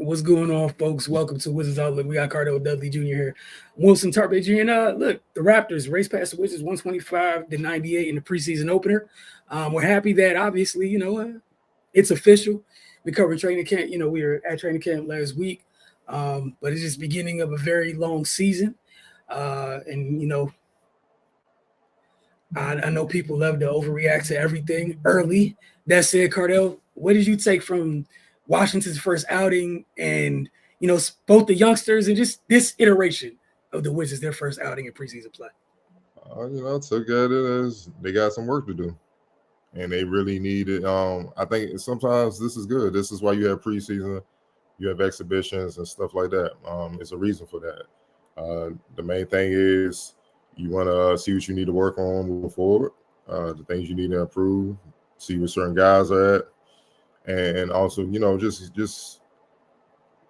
What's going on, folks? Welcome to Wizards Outlook. We got Cardell Dudley Jr. here, Wilson Tarpe Jr. And look, the Raptors race past the Wizards 125-98 in the preseason opener. We're happy that obviously, it's official. We covered training camp. We were at training camp last week, but it's just beginning of a very long season. I know people love to overreact to everything early. That said, Cardell, what did you take from Washington's first outing and, both the youngsters and just this iteration of the Wizards, their first outing in preseason play? Took at it as they got some work to do. And they really need it. I think sometimes this is good. This is why you have preseason, you have exhibitions and stuff like that. It's a reason for that. The main thing is you want to see what you need to work on moving forward, the things you need to improve, see where certain guys are at, and also, just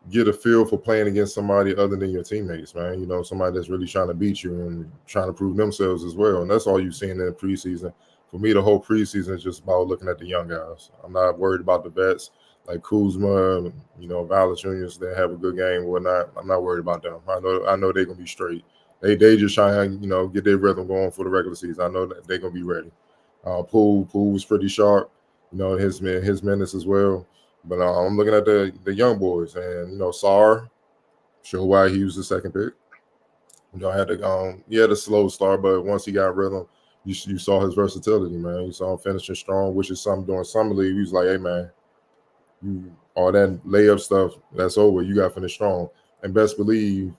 get a feel for playing against somebody other than your teammates, man. Somebody that's really trying to beat you and trying to prove themselves as well. And that's all you've seen in the preseason. For me, the whole preseason is just about looking at the young guys. I'm not worried about the vets like Kuzma, Valanciunas. They have a good game or whatnot. I'm not worried about them. I know they're gonna be straight. They just trying to get their rhythm going for the regular season. I know that they're gonna be ready. Poole was pretty sharp. His minutes as well. But I'm looking at the young boys, and Sarr, sure why he was the second pick. He had a slow start, but once he got rhythm, you saw his versatility, man. You saw him finishing strong, which is something during summer league. He was like, hey man, all that layup stuff, that's over. You got to finish strong. And best believe,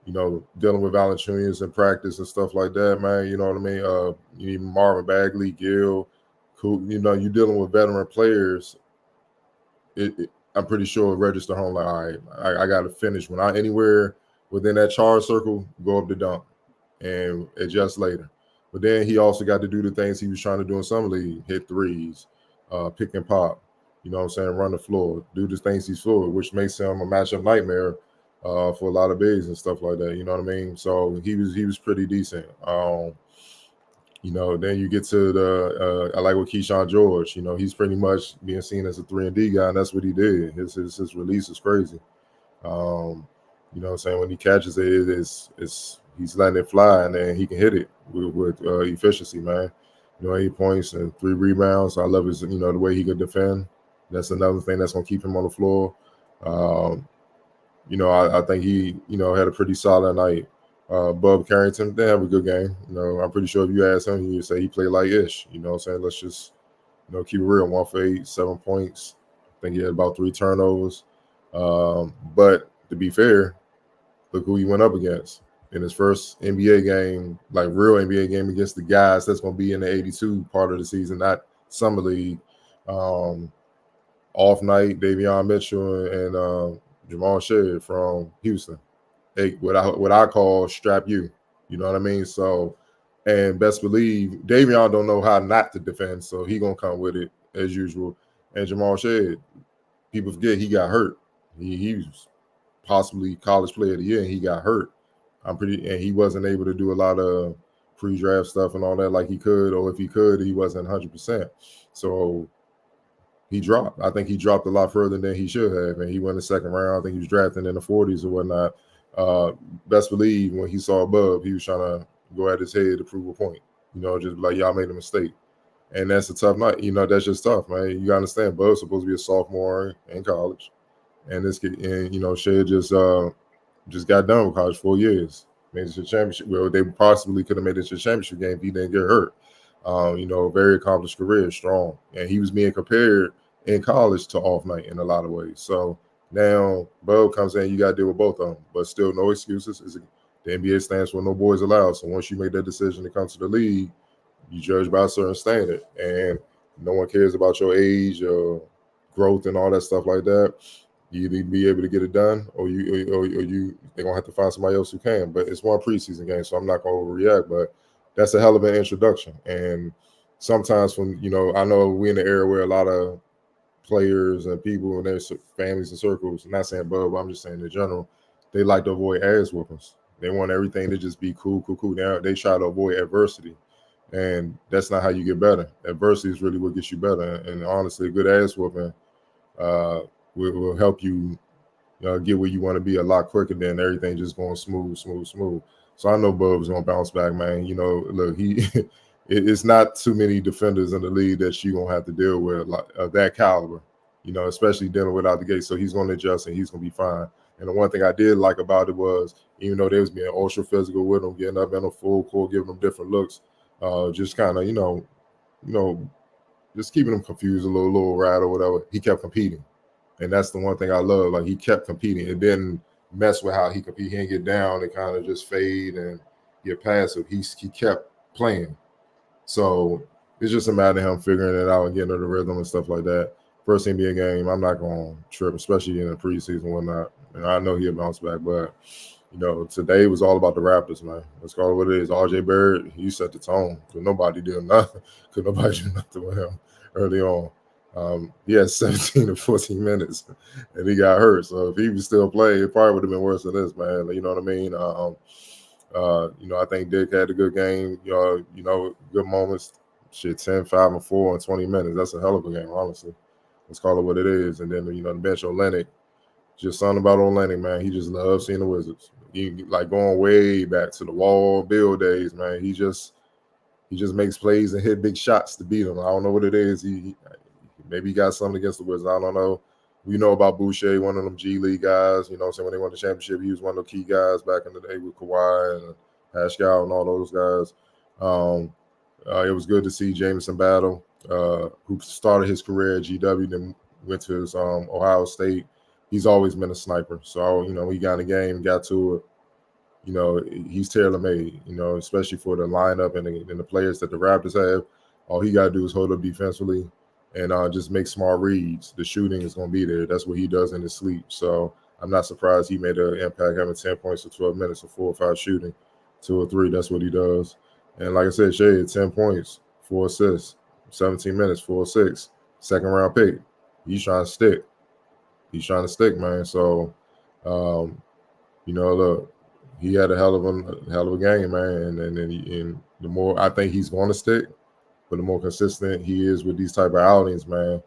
dealing with Valanciunas in practice and stuff like that, man. You know what I mean? Even Marvin Bagley, Gill, you're dealing with veteran players. I'm pretty sure it registered home like, all right, I got to finish. When I anywhere within that charge circle, go up the dunk and adjust later. But then he also got to do the things he was trying to do in summer league, hit threes, pick and pop, run the floor, do the things he's fluid, which makes him a matchup nightmare for a lot of bigs and stuff like that. You know what I mean? So he was pretty decent. Then you get to the I like with Keyshawn George. He's pretty much being seen as a 3-and-D guy, and that's what he did. His release is crazy. When he catches it, he's letting it fly, and then he can hit it with efficiency, man. 8 points and 3 rebounds. I love his, the way he could defend. That's another thing that's going to keep him on the floor. I think he, had a pretty solid night. Bub Carrington, they have a good game. I'm pretty sure if you ask him, he'd say he played like Ish. Let's just, keep it real. 1 for 8, 7 points. I think he had about 3 turnovers. But to be fair, look who he went up against in his first NBA game, like real NBA game against the guys that's going to be in the 82 part of the season, not summer league. Off night, Davion Mitchell and Jamal Sheard from Houston. What I call strap you. You know what I mean? So, and best believe Davion don't know how not to defend, so he gonna come with it as usual. And Jamal Sheard, people forget he got hurt. He was possibly college player of the year, and he got hurt. And he wasn't able to do a lot of pre-draft stuff and all that like he could, or if he could, he wasn't 100%. So he dropped. I think he dropped a lot further than he should have, and he went the second round. I think he was drafted in the 40s or whatnot. Best believe when he saw Bub, he was trying to go at his head to prove a point. Just like y'all made a mistake, and that's a tough night. That's just tough, man. You gotta understand, Bub's supposed to be a sophomore in college, and this kid, and Shea just got done with college 4 years, made it to the championship. Well, they possibly could have made it to the championship game if he didn't get hurt. Very accomplished career, strong, and he was being compared in college to Off Night in a lot of ways. So. Now, Bub comes in, you got to deal with both of them, but still no excuses. The NBA stands for no boys allowed. So once you make that decision to come to the league, you judge by a certain standard, and no one cares about your age or growth and all that stuff like that. You either be able to get it done, or they're gonna have to find somebody else who can. But it's one preseason game, so I'm not gonna overreact. But that's a hell of an introduction. And sometimes when I know we're in the era where a lot of players and people and their families and circles, I'm not saying Bub, but I'm just saying in general, they like to avoid ass whoopings. They want everything to just be cool. Now they try to avoid adversity, and that's not how you get better. Adversity is really what gets you better. And honestly, a good ass whooping will help you get where you want to be a lot quicker than everything just going smooth. So I know Bub's gonna bounce back, man. Look, it's not too many defenders in the league that you're gonna have to deal with like of that caliber, especially dealing with out the gate. So he's gonna adjust and he's gonna be fine. And the one thing I did like about it was, even though they was being ultra physical with him, getting up in a full court, giving them different looks, just kind of, just keeping him confused a little rattled or whatever. He kept competing. And that's the one thing I love. Like, he kept competing. It didn't mess with how he competed. He didn't get down and kind of just fade and get passive. He kept playing. So it's just a matter of him figuring it out and getting to the rhythm and stuff like that. First NBA game, I'm not going to trip, especially in the preseason and whatnot. And I know he'll bounce back. But, today was all about the Raptors, man. Let's call it what it is. RJ Barrett, he set the tone. Could nobody do nothing. Could nobody do nothing with him early on. He had 17 to 14 minutes, and he got hurt. So if he was still playing, it probably would have been worse than this, man. You know what I mean? I think Dick had a good game. Good moments. Shit, 10, 5, and 4 in 20 minutes. That's a hell of a game, honestly. Let's call it what it is. And then, the bench Olynyk, just something about Olynyk, man. He just loves seeing the Wizards. He like going way back to the Wall Bill days, man. He just makes plays and hit big shots to beat them. I don't know what it is. Maybe he got something against the Wizards. I don't know. We know about Boucher, one of them G League guys. So when they won the championship, he was one of the key guys back in the day with Kawhi and Pascal and all those guys. It was good to see Jameson Battle, who started his career at GW, then went to his Ohio State. He's always been a sniper. So, he got in the game, got to it. He's tailor-made, especially for the lineup and the players that the Raptors have. All he got to do is hold up defensively and just make smart reads. The shooting is going to be there. That's what he does in his sleep. So I'm not surprised he made an impact, having 10 points for 12 minutes or 4 or 5 shooting, 2 or 3. That's what he does. And like I said, Shea had 10 points, 4 assists, 17 minutes, 4 or 6, second-round pick. He's trying to stick. Man. So, look, he had a hell of a game, man. And the more I think he's going to stick, but the more consistent he is with these type of outings, man,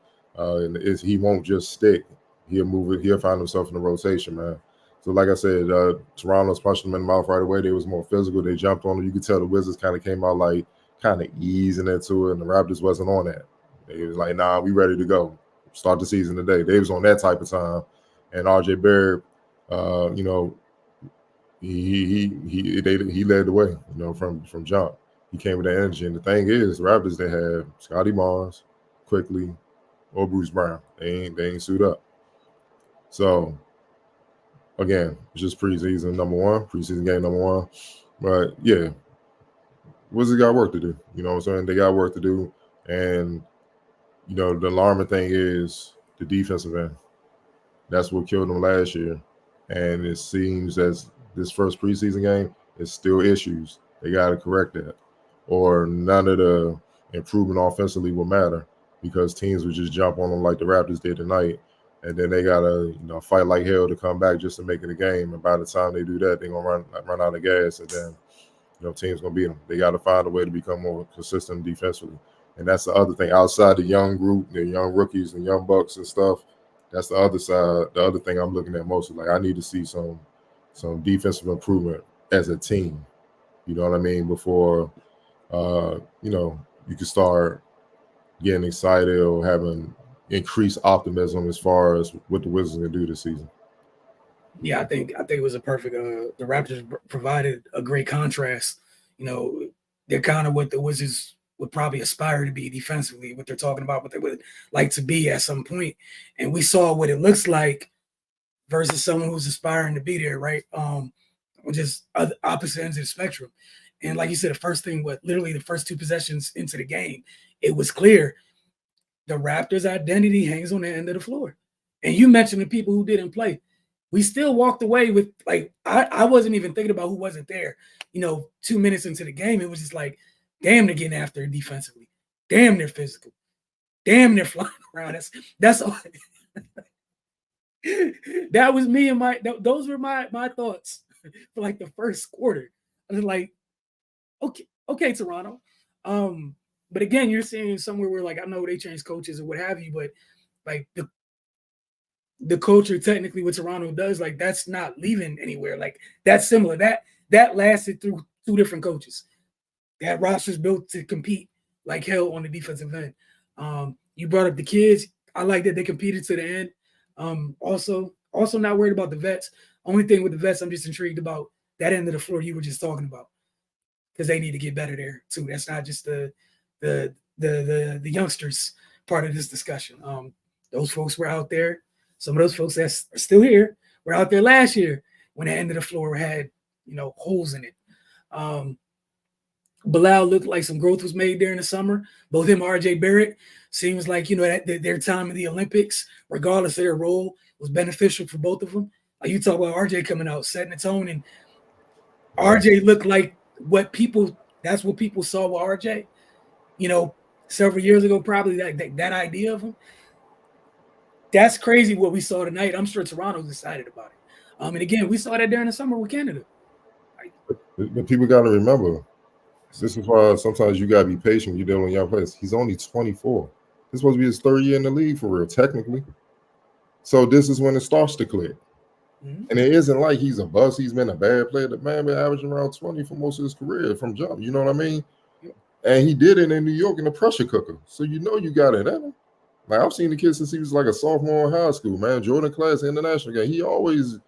he won't just stick. He'll move it. He'll find himself in the rotation, man. So, like I said, Toronto's punched him in the mouth right away. They was more physical. They jumped on him. You could tell the Wizards kind of came out like kind of easing into it, and the Raptors wasn't on that. They was like, nah, we ready to go. Start the season today. They was on that type of time. And RJ Barrett, he led the way, from jump. He came with that energy. And the thing is, the Raptors, they have Scotty Barnes, Quickly, or Bruce Brown. They ain't suit up. So, again, it's just preseason game number 1. But, yeah, Wizards got work to do. You know what I'm saying? They got work to do. And, the alarming thing is the defensive end. That's what killed them last year. And it seems as this first preseason game is still issues. They got to correct that. Or none of the improvement offensively will matter, because teams would just jump on them like the Raptors did tonight. And then they got to fight like hell to come back just to make it a game. And by the time they do that, they're going to run out of gas. And then, teams going to beat them. They got to find a way to become more consistent defensively. And that's the other thing. Outside the young group, the young rookies and young bucks and stuff, that's the other side. The other thing I'm looking at mostly. Like, I need to see some defensive improvement as a team. You know what I mean? Before, you can start getting excited or having increased optimism as far as what the Wizards can do this season. Yeah, I think it was a perfect. The Raptors provided a great contrast. They're kind of what the Wizards would probably aspire to be defensively, what they're talking about, what they would like to be at some point. And we saw what it looks like versus someone who's aspiring to be there, right? Just opposite ends of the spectrum. And like you said, literally the first 2 possessions into the game, it was clear the Raptors' identity hangs on the end of the floor. And you mentioned the people who didn't play. We still walked away with, like, I wasn't even thinking about who wasn't there. 2 minutes into the game, it was just like, damn, they're getting after it defensively. Damn, they're physical. Damn, they're flying around. That's all. That was me and those were my thoughts for like the first quarter. I was like, okay, Toronto. But again, you're seeing somewhere where, like, I know they changed coaches or what have you, but like the culture technically what Toronto does, like that's not leaving anywhere. Like that's similar. That lasted through 2 different coaches. That roster's built to compete like hell on the defensive end. You brought up the kids. I like that they competed to the end. Also not worried about the vets. Only thing with the vets, I'm just intrigued about that end of the floor you were just talking about, because they need to get better there too. That's not just the youngsters part of this discussion. Those folks were out there. Some of those folks that are still here were out there last year when the end of the floor had, holes in it. Bilal looked like some growth was made there in the summer. Both him and RJ Barrett seems like, that their time in the Olympics, regardless of their role, was beneficial for both of them. Like you talk about RJ coming out, setting the tone, and RJ looked like that's what people saw with RJ, several years ago, probably that idea of him. That's crazy what we saw tonight. I'm sure Toronto's excited about it. And again, we saw that during the summer with Canada. But people got to remember, this is why sometimes you got to be patient when you're dealing with young players. He's only 24. This is supposed to be his 3rd year in the league for real, technically. So this is when it starts to click. Mm-hmm. And it isn't like he's a bust. He's been a bad player. The man been averaging around 20 for most of his career from jump. You know what I mean? Yeah. And he did it in New York in a pressure cooker. So you got it in him. Like I've seen the kid since he was like a sophomore in high school, man. Jordan class, international game. He always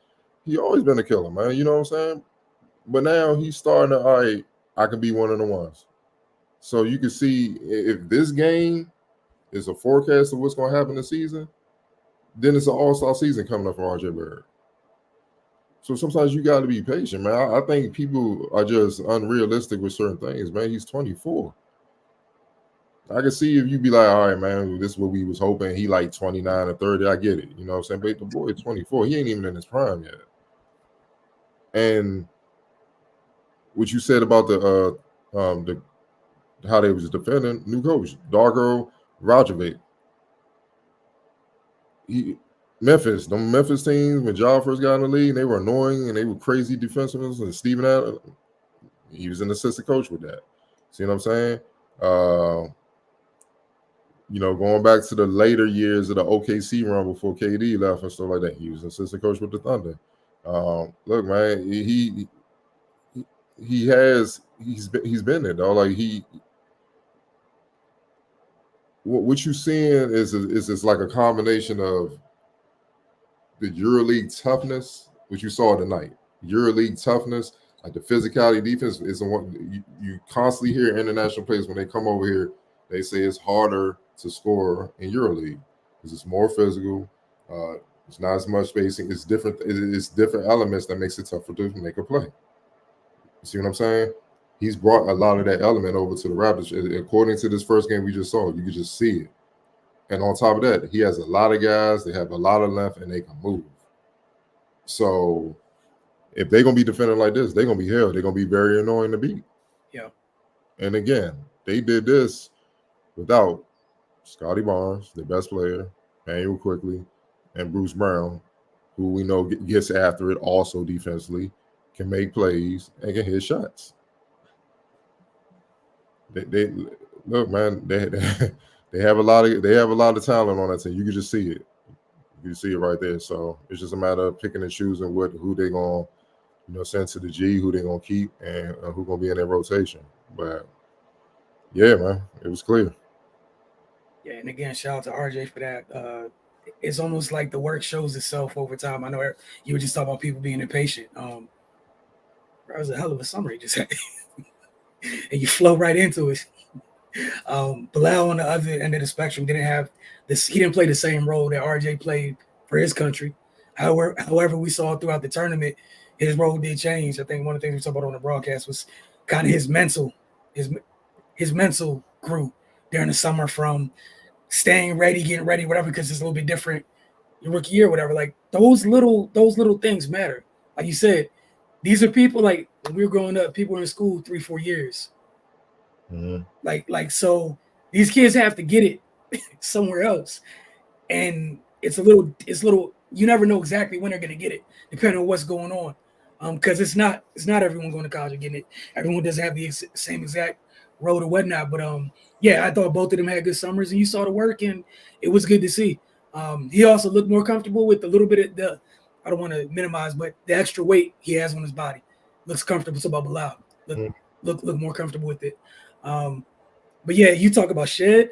been a killer, man. You know what I'm saying? But now he's starting to, all right, I can be one of the ones. So you can see if this game is a forecast of what's going to happen this season, then it's an all-star season coming up for RJ Barrett. So sometimes you got to be patient, man. I think people are just unrealistic with certain things, man. He's 24. I can see if you be like, all right, man, this is what we was hoping. He like 29 or 30. I get it. You know what I'm saying? But the boy is 24. He ain't even in his prime yet. And what you said about the how they was defending, new coach, Darko Rajovic. Memphis teams, when Ja first got in the league, they were annoying and they were crazy defensive. And Steven Adams, he was an assistant coach with that. See what I'm saying? Going back to the later years of the OKC run before KD left and stuff like that, he was an assistant coach with the Thunder. Look, man, he's been there, though. Like what you seeing is like a combination of the EuroLeague toughness, which you saw tonight. EuroLeague toughness, like the physicality, defense is the one you constantly hear international players when they come over here. They say it's harder to score in EuroLeague because it's more physical. It's not as much spacing. It's different. It's different elements that makes it tougher to make a play. You see what I'm saying? He's brought a lot of that element over to the Raptors. According to this first game we just saw, you could just see it. And on top of that, he has a lot of guys. They have a lot of length, and they can move. So if they're going to be defending like this, they're going to be held. They're going to be very annoying to beat. Yeah. And again, they did this without Scotty Barnes, the best player, Manuel Quickly, and Bruce Brown, who we know gets after it also defensively, can make plays, and can hit shots. They look, man, they have a lot of talent on that team. You can just see it. You can see it right there. So it's just a matter of picking and choosing who they're going to send to the G, who they're going to keep, and who's going to be in their rotation. But yeah, man, it was clear. Yeah, and again, shout out to RJ for that. It's almost like the work shows itself over time. I know you were just talking about people being impatient. That was a hell of a summer you just had. And you flow right into it. Bilal on the other end of the spectrum didn't have this. He didn't play the same role that RJ played for his country. However, we saw throughout the tournament, his role did change. I think one of the things we talked about on the broadcast was kind of his mental grew during the summer from staying ready, getting ready, whatever, because it's a little bit different your rookie year, whatever. Like those little things matter. Like you said, these are people like when we were growing up, people were in school 3-4 years. Mm-hmm. Like so these kids have to get it somewhere else. And it's a little you never know exactly when they're gonna get it, depending on what's going on. Because it's not everyone going to college and getting it. Everyone doesn't have the same exact road or whatnot. But yeah, I thought both of them had good summers, and you saw the work, and it was good to see. He also looked more comfortable with a little bit of the, I don't want to minimize, but the extra weight he has on his body. Looks comfortable. So about Bilal. Look more comfortable with it. But yeah, you talk about Shed.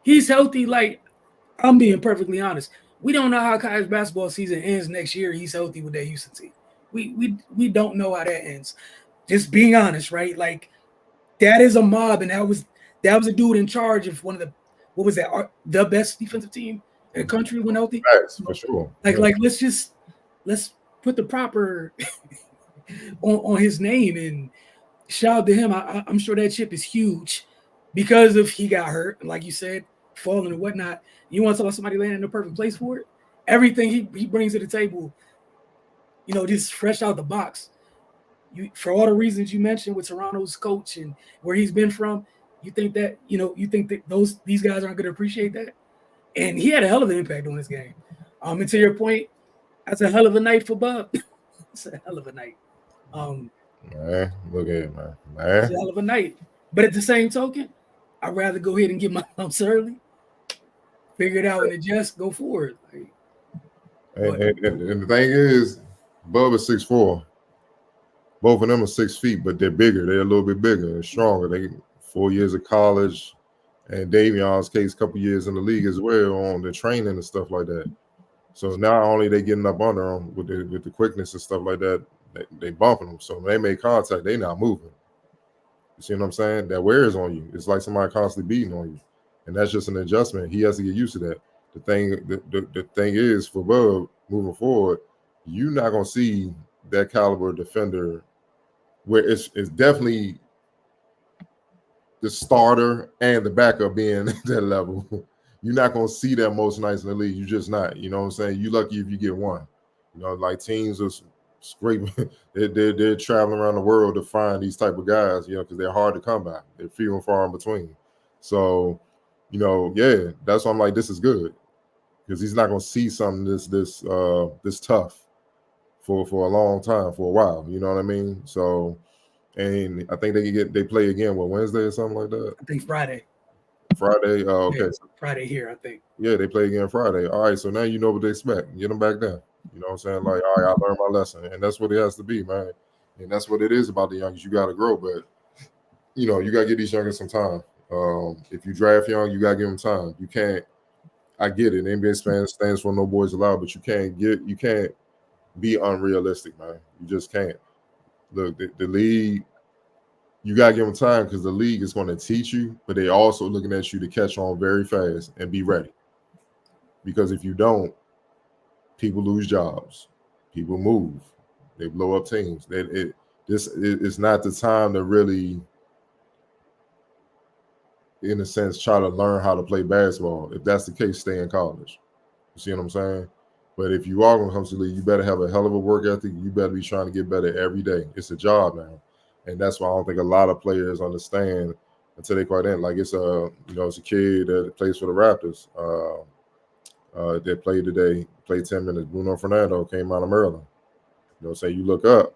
He's healthy. Like, I'm being perfectly honest. We don't know how college basketball season ends next year. He's healthy with that Houston team. We don't know how that ends. Just being honest, right? Like, that is a mob, and that was a dude in charge of one of the, what was that, the best defensive team in the country when healthy. Facts, for sure. Like let's put the proper on his name and shout out to him. I'm sure that chip is huge because if he got hurt, like you said, falling and whatnot. You want to talk about somebody landing in the perfect place for it? Everything he brings to the table, just fresh out the box. For all the reasons you mentioned with Toronto's coach and where he's been from, you think that these guys aren't going to appreciate that? And he had a hell of an impact on this game. And to your point, that's a hell of a night for Bub. It's a hell of a night. Man, look at it, man. It's a hell of a night. But at the same token, I'd rather go ahead and get my lumps early, figure it out, and adjust, go forward. And the thing is, Bub is 6'4". Both of them are 6 feet, but they're bigger. They're a little bit bigger and stronger. They 4 years of college, and Davion's case, a couple years in the league as well on the training and stuff like that. So not only they getting up under them with the quickness and stuff like that, they bumping them. So when they make contact, they not moving. You see what I'm saying? That wears on you. It's like somebody constantly beating on you, and that's just an adjustment. He has to get used to that. The thing is, for Bub moving forward, you're not gonna see that caliber defender where it's definitely the starter and the backup being at that level. You're not going to see that most nights in the league. You're just not. You know what I'm saying? You're lucky if you get one. Like teams are scraping. they're traveling around the world to find these type of guys, because they're hard to come by. They're few and far in between. So, yeah, that's why I'm like, this is good. Because he's not going to see something this tough for a long time, for a while. You know what I mean? So, and I think they play again, Wednesday or something like that? I think Friday. Friday? Okay. Yeah, Friday here, I think. Yeah, they play again Friday. All right, so now you know what they expect. Get them back there. You know what I'm saying? Like, all right, I learned my lesson. And that's what it has to be, man. And that's what it is about the youngest. You got to grow, but, you got to give these youngers some time. If you draft young, you got to give them time. You can't, I get it. NBA stands for no boys allowed, but you can't be unrealistic, man. You just can't. Look, the league, you got to give them time because the league is going to teach you, but they also looking at you to catch on very fast and be ready. Because if you don't, people lose jobs. People move. They blow up teams. It's not the time to really, in a sense, try to learn how to play basketball. If that's the case, stay in college. You see what I'm saying? But if you are going to come to the league, you better have a hell of a work ethic. You better be trying to get better every day. It's a job now. And that's why I don't think a lot of players understand until they quite end. Like it's a kid that plays for the Raptors. That played today, played 10 minutes. Bruno Fernando came out of Maryland. Say you look up,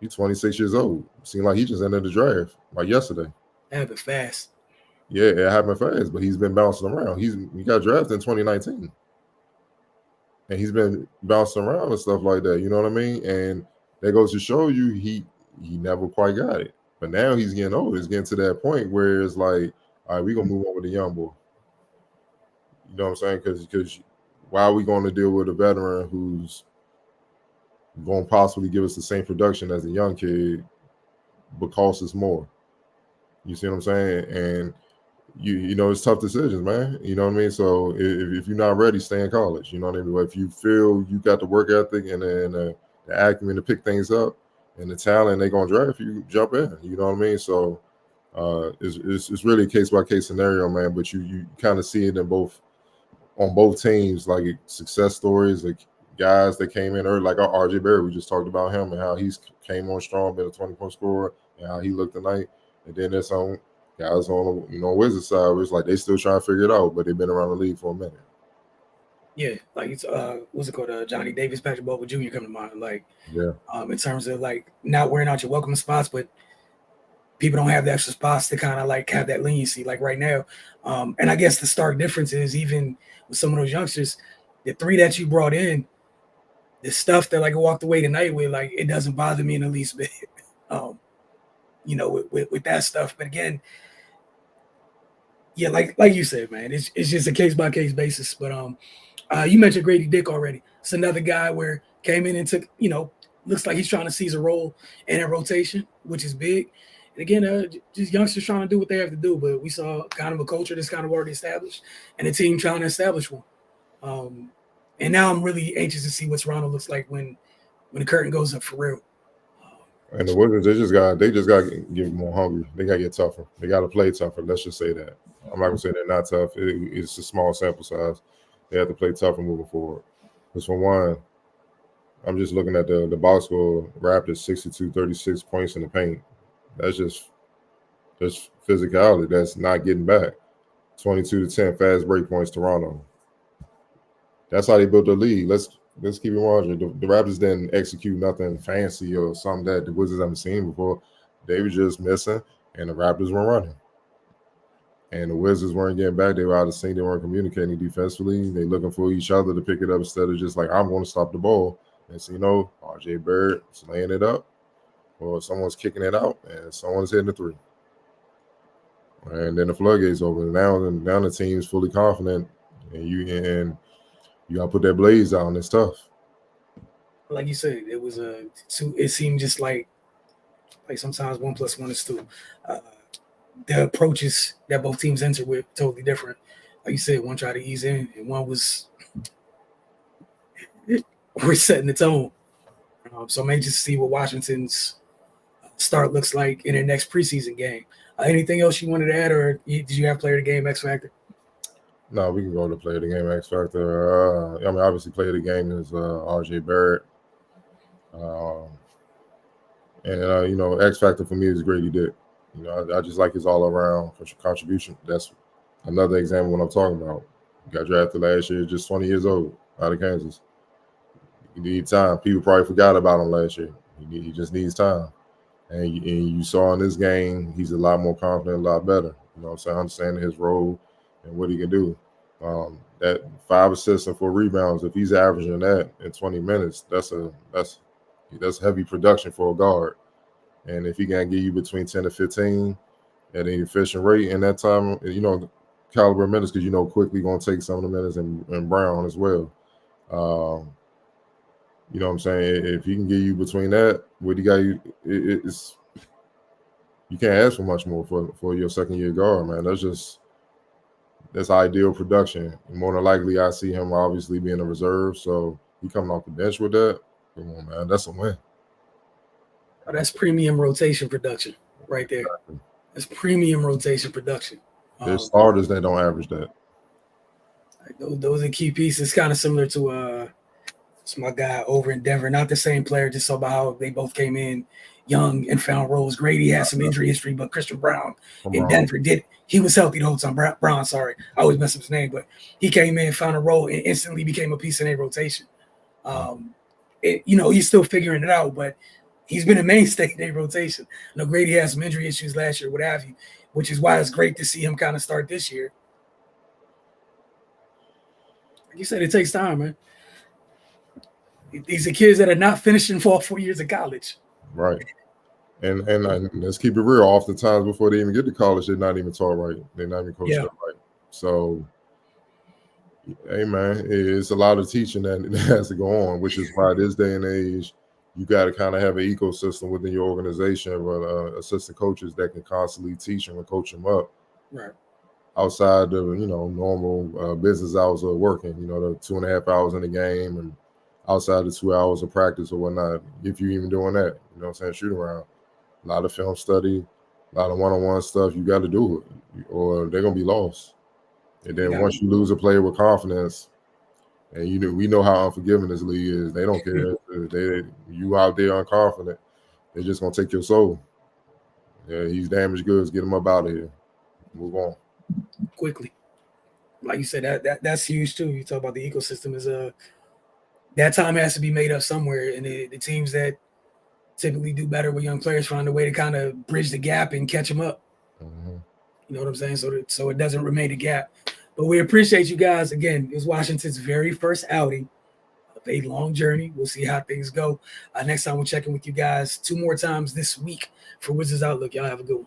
he's 26 years old. Seemed like he just entered the draft like yesterday. It happened fast. Yeah, it happened fast, but he's been bouncing around. He got drafted in 2019. And he's been bouncing around and stuff like that. You know what I mean? And that goes to show you he never quite got it. But now he's getting old. It's getting to that point where it's like, all right, we're going to move on with the young boy. You know what I'm saying? Because why are we going to deal with a veteran who's going to possibly give us the same production as a young kid but cost us more? You see what I'm saying? And, it's tough decisions, man. You know what I mean? So if you're not ready, stay in college. You know what I mean? But if you feel you got the work ethic and the acumen to pick things up, and the talent they're gonna draft you, jump in. You know what I mean? So it's really a case by case scenario, man. But you kind of see it on both teams, like success stories, like guys that came in early, like our RJ Barrett. We just talked about him and how he's came on strong, been a 20-point scorer, and how he looked tonight. And then there's some guys on Wizards side where it's like they still trying to figure it out, but they've been around the league for a minute. Yeah, like it's what's it called? Johnny Davis, Patrick Baldwin Jr. come to mind. Like, yeah, in terms of like not wearing out your welcome spots, but people don't have the extra spots to kind of like have that leniency like right now. And I guess the stark difference is even with some of those youngsters, the 3 that you brought in, the stuff that like I walked away tonight with, like it doesn't bother me in the least bit. With that stuff. But again, yeah, like you said, man, it's just a case by case basis. But you mentioned Grady Dick already. It's another guy where came in and took, looks like he's trying to seize a role in a rotation, which is big. And again, just youngsters trying to do what they have to do. But we saw kind of a culture that's kind of already established, and a team trying to establish one. And now I'm really anxious to see what Toronto looks like when the curtain goes up for real. And the Wizards, they just got to get more hungry. They got to get tougher. They got to play tougher. Let's just say that. I'm not gonna say they're not tough. It's a small sample size. They have to play tougher moving forward. Because for one, I'm just looking at the box score. Raptors 62-36 points in the paint. That's just physicality. That's not getting back. 22-10 fast break points. Toronto. That's how they built the league. Let's keep it 100. The Raptors didn't execute nothing fancy or something that the Wizards haven't seen before. They were just missing, and the Raptors were running. And the Wizards weren't getting back. They were out of sync. They weren't communicating defensively. They looking for each other to pick it up instead of just like, I'm going to stop the ball. And so, RJ Barrett's laying it up, or someone's kicking it out, and someone's hitting the 3. And then the floodgates open. Now the team's fully confident, and you got to put that blaze out, and it's tough. Like you said, it was it seemed just like sometimes 1 + 1 is 2. The approaches that both teams entered with totally different. Like you said, one tried to ease in, and one was we're setting the tone. So I'm anxious to see what Washington's start looks like in their next preseason game. Anything else you wanted to add, or did you have player of the game X factor? No, we can go to player of the game X factor. Obviously, player of the game is RJ Barrett. X factor for me is Grady Dick. I just like his all-around contribution. That's another example of what I'm talking about. He got drafted last year, just 20 years old, out of Kansas. He needs time. People probably forgot about him last year. He just needs time. And you saw in this game, he's a lot more confident, a lot better. Understanding his role and what he can do. That 5 assists and 4 rebounds, if he's averaging that in 20 minutes, that's heavy production for a guard. And if he can give you between 10 to 15 at an efficient rate in that time, caliber of minutes, because quickly going to take some of the minutes and Brown as well. You know what I'm saying? If he can give you between that, what he got you, it's you can't ask for much more for your second year guard, man. That's ideal production. And more than likely, I see him obviously being a reserve. So he coming off the bench with that. Come on, man, that's a win. Oh, that's premium rotation production right there. Exactly. That's premium rotation production. There's starters that don't average that. Those are key pieces. Kind of similar to it's my guy over in Denver. Not the same player, just so about how they both came in young and found roles. Grady has some injury history, but Christian Brown in Denver he was healthy the whole time. Brown, sorry, I always mess up his name, but he came in, found a role, and instantly became a piece in a rotation. He's still figuring it out, but he's been a mainstay in their rotation. Grady had some injury issues last year, what have you, which is why it's great to see him kind of start this year. Like you said, it takes time, man. These are kids that are not finishing for all 4 years of college. Right. And let's keep it real. Oftentimes before they even get to college, they're not even taught right. They're not even coached up right. So, hey, man, it's a lot of teaching that has to go on, which is why this day and age, you got to kind of have an ecosystem within your organization with assistant coaches that can constantly teach them and coach them up. Right. Outside of, normal business hours of working, the 2.5 hours in the game and outside the 2 hours of practice or whatnot, if you're even doing that, shoot around. A lot of film study, a lot of one-on-one stuff, you got to do it or they're going to be lost. And then once you lose a player with confidence, and we know how unforgiving this league is. They don't care. You out there unconfident, they're just going to take your soul. Yeah, he's damaged goods. Get him up out of here. Move on. Quickly. Like you said, that's huge too. You talk about the ecosystem is that time has to be made up somewhere, and the teams that typically do better with young players, find a way to kind of bridge the gap and catch them up. Mm-hmm. You know what I'm saying? So it doesn't remain a gap. But we appreciate you guys. Again, it was Washington's very first outing of a long journey. We'll see how things go. Next time we'll check in with you guys 2 more times this week for Wizards Outlook. Y'all have a good one.